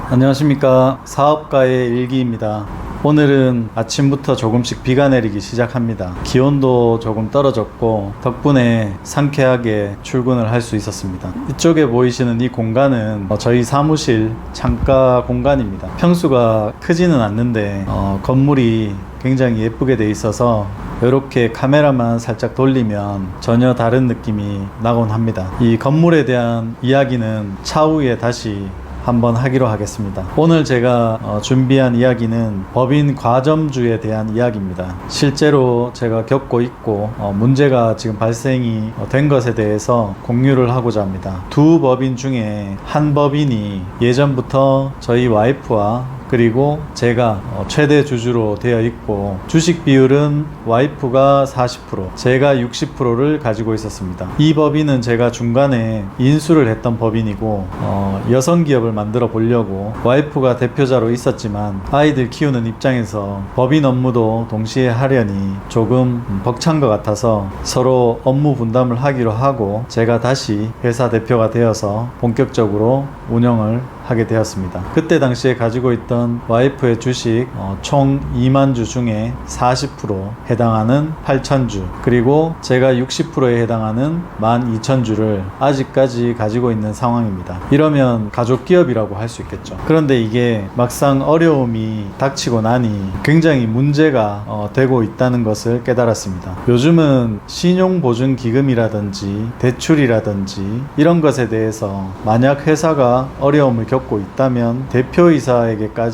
안녕하십니까. 사업가의 일기입니다. 오늘은 아침부터 조금씩 비가 내리기 시작합니다. 기온도 조금 떨어졌고 덕분에 상쾌하게 출근을 할 수 있었습니다. 이쪽에 보이시는 이 공간은 저희 사무실 창가 공간입니다. 평수가 크지는 않는데 건물이 굉장히 예쁘게 돼 있어서 이렇게 카메라만 살짝 돌리면 전혀 다른 느낌이 나곤 합니다. 이 건물에 대한 이야기는 차후에 다시 한번 하기로 하겠습니다. 오늘 제가 준비한 이야기는 법인 과점주에 대한 이야기입니다. 실제로 제가 겪고 있고 문제가 지금 발생이 된 것에 대해서 공유를 하고자 합니다. 두 법인 중에 한 법인이 예전부터 저희 와이프와 그리고 제가 최대 주주로 되어 있고 주식 비율은 와이프가 40%, 제가 60%를 가지고 있었습니다. 이 법인은 제가 중간에 인수를 했던 법인이고 여성 기업을 만들어 보려고 와이프가 대표자로 있었지만 아이들 키우는 입장에서 법인 업무도 동시에 하려니 조금 벅찬 것 같아서 서로 업무 분담을 하기로 하고 제가 다시 회사 대표가 되어서 본격적으로 운영을 하게 되었습니다. 그때 당시에 가지고 있던 와이프의 주식 총 2만 주 중에 40% 해당하는 8,000주 그리고 제가 60%에 해당하는 12,000주를 아직까지 가지고 있는 상황입니다. 이러면 가족 기업이라고 할 수 있겠죠. 그런데 이게 막상 어려움이 닥치고 나니 굉장히 문제가 되고 있다는 것을 깨달았습니다. 요즘은 신용보증기금이라든지 대출이라든지 이런 것에 대해서 만약 회사가 어려움을 겪고 있다면 대표이사에게까지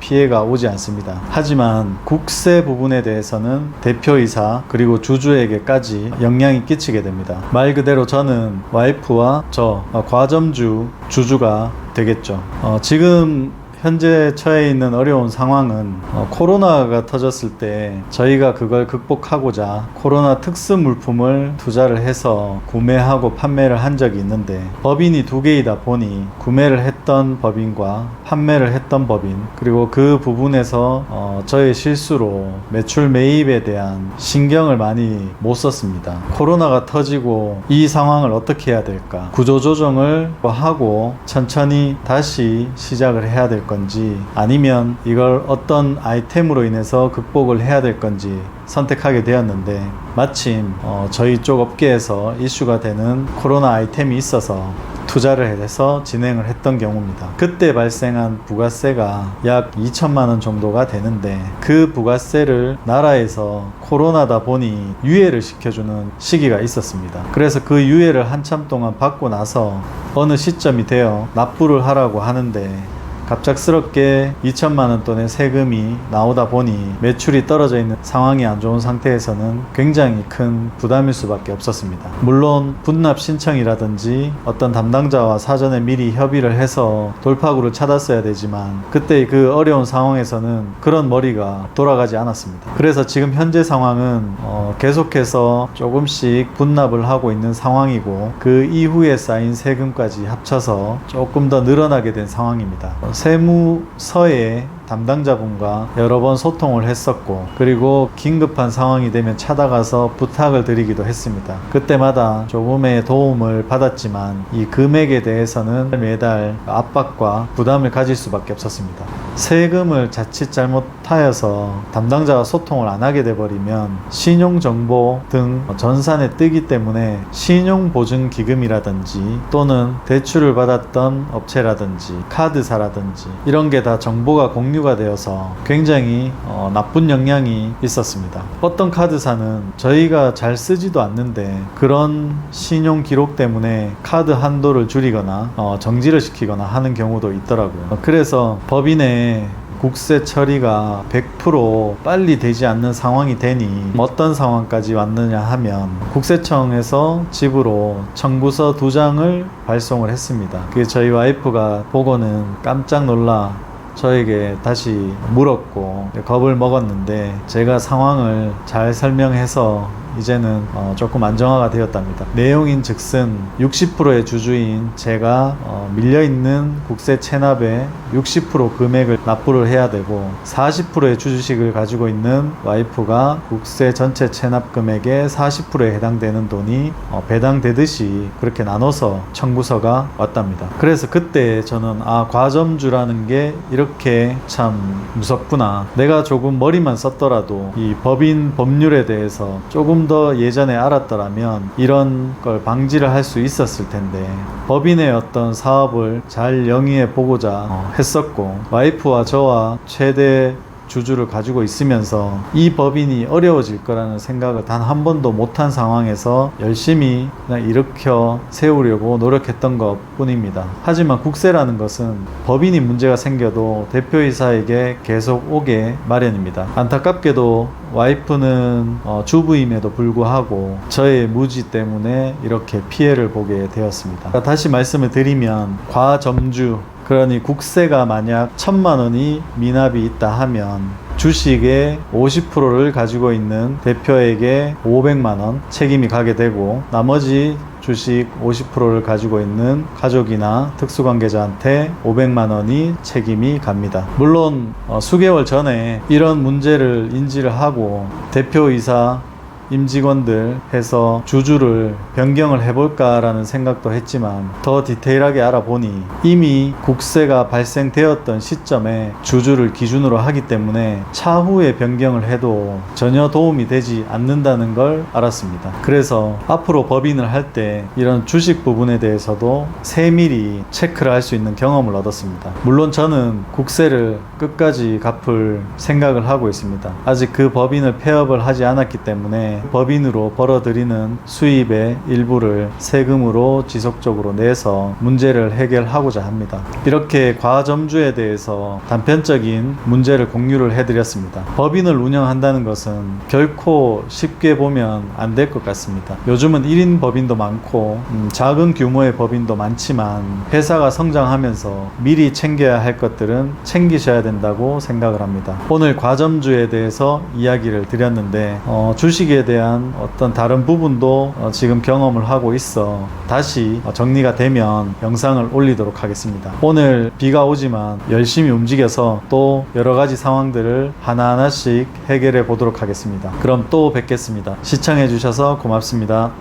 피해가 오지 않습니다. 하지만 국세 부분에 대해서는 대표이사 그리고 주주에게까지 영향이 끼치게 됩니다. 말 그대로 저는 와이프와 저 과점주 주주가 되겠죠. 지금 현재 처해 있는 어려운 상황은 코로나가 터졌을 때 저희가 그걸 극복하고자 코로나 특수 물품을 투자를 해서 구매하고 판매를 한 적이 있는데 법인이 두 개이다 보니 구매를 했던 법인과 판매를 했던 법인 그리고 그 부분에서 저의 실수로 매출 매입에 대한 신경을 많이 못 썼습니다. 코로나가 터지고 이 상황을 어떻게 해야 될까 구조조정을 하고 천천히 다시 시작을 해야 될 건지 아니면 이걸 어떤 아이템으로 인해서 극복을 해야 될 건지 선택하게 되었는데 마침 저희 쪽 업계에서 이슈가 되는 코로나 아이템이 있어서 투자를 해서 진행을 했던 경우입니다. 그때 발생한 부가세가 약 2천만 원 정도가 되는데 그 부가세를 나라에서 코로나다 보니 유예를 시켜주는 시기가 있었습니다. 그래서 그 유예를 한참 동안 받고 나서 어느 시점이 되어 납부를 하라고 하는데 갑작스럽게 2천만 원 돈의 세금이 나오다 보니 매출이 떨어져 있는 상황이 안 좋은 상태에서는 굉장히 큰 부담일 수밖에 없었습니다. 물론 분납 신청이라든지 어떤 담당자와 사전에 미리 협의를 해서 돌파구를 찾았어야 되지만 그때 그 어려운 상황에서는 그런 머리가 돌아가지 않았습니다. 그래서 지금 현재 상황은 계속해서 조금씩 분납을 하고 있는 상황이고 그 이후에 쌓인 세금까지 합쳐서 조금 더 늘어나게 된 상황입니다. 세무서에 담당자분과 여러 번 소통을 했었고 그리고 긴급한 상황이 되면 찾아가서 부탁을 드리기도 했습니다. 그때마다 조금의 도움을 받았지만 이 금액에 대해서는 매달 압박과 부담을 가질 수밖에 없었습니다. 세금을 자칫 잘못하여서 담당자와 소통을 안 하게 돼버리면 신용정보 등 전산에 뜨기 때문에 신용보증기금이라든지 또는 대출을 받았던 업체라든지 카드사라든지 이런 게 다 정보가 공유가 되어서 굉장히 나쁜 영향이 있었습니다. 어떤 카드사는 저희가 잘 쓰지도 않는데 그런 신용 기록 때문에 카드 한도를 줄이거나 정지를 시키거나 하는 경우도 있더라고요. 그래서 법인의 국세 처리가 100% 빨리 되지 않는 상황이 되니 어떤 상황까지 왔느냐 하면 국세청에서 집으로 청구서 2장을 발송을 했습니다. 그게 저희 와이프가 보고는 깜짝 놀라 저에게 다시 물었고 겁을 먹었는데 제가 상황을 잘 설명해서 이제는 조금 안정화가 되었답니다. 내용인 즉슨 60%의 주주인 제가 밀려있는 국세 체납의 60% 금액을 납부를 해야 되고 40%의 주주식을 가지고 있는 와이프가 국세 전체 체납 금액의 40%에 해당되는 돈이 배당되듯이 그렇게 나눠서 청구서가 왔답니다. 그래서 그때 저는 과점주라는 게 이렇게 참 무섭구나. 내가 조금 머리만 썼더라도 이 법인 법률에 대해서 조금 더 예전에 알았더라면 이런 걸 방지를 할 수 있었을 텐데 법인의 어떤 사업을 잘 영위해 보고자 했었고 와이프와 저와 최대 주주를 가지고 있으면서 이 법인이 어려워질 거라는 생각을 단 한 번도 못한 상황에서 열심히 그냥 일으켜 세우려고 노력했던 것 뿐입니다. 하지만 국세라는 것은 법인이 문제가 생겨도 대표이사에게 계속 오게 마련입니다. 안타깝게도 와이프는 주부임에도 불구하고 저의 무지 때문에 이렇게 피해를 보게 되었습니다. 다시 말씀을 드리면 과점주, 그러니 국세가 만약 1,000만 원이 미납이 있다 하면 주식의 50%를 가지고 있는 대표에게 500만 원 책임이 가게 되고 나머지 주식 50%를 가지고 있는 가족이나 특수관계자한테 500만 원이 책임이 갑니다. 물론 수개월 전에 이런 문제를 인지를 하고 대표이사 임직원들 해서 주주를 변경을 해볼까라는 생각도 했지만 더 디테일하게 알아보니 이미 국세가 발생되었던 시점에 주주를 기준으로 하기 때문에 차후에 변경을 해도 전혀 도움이 되지 않는다는 걸 알았습니다. 그래서 앞으로 법인을 할 때 이런 주식 부분에 대해서도 세밀히 체크를 할 수 있는 경험을 얻었습니다. 물론 저는 국세를 끝까지 갚을 생각을 하고 있습니다. 아직 그 법인을 폐업을 하지 않았기 때문에 법인으로 벌어들이는 수입의 일부를 세금으로 지속적으로 내서 문제를 해결하고자 합니다. 이렇게 과점주에 대해서 단편적인 문제를 공유를 해드렸습니다. 법인을 운영한다는 것은 결코 쉽게 보면 안 될 것 같습니다. 요즘은 1인 법인도 많고 작은 규모의 법인도 많지만 회사가 성장하면서 미리 챙겨야 할 것들은 챙기셔야 된다고 생각을 합니다. 오늘 과점주에 대해서 이야기를 드렸는데 주식에 대한 어떤 다른 부분도 지금 경험을 하고 있어 다시 정리가 되면 영상을 올리도록 하겠습니다. 오늘 비가 오지만 열심히 움직여서 또 여러 가지 상황들을 하나하나씩 해결해 보도록 하겠습니다. 그럼 또 뵙겠습니다. 시청해 주셔서 고맙습니다.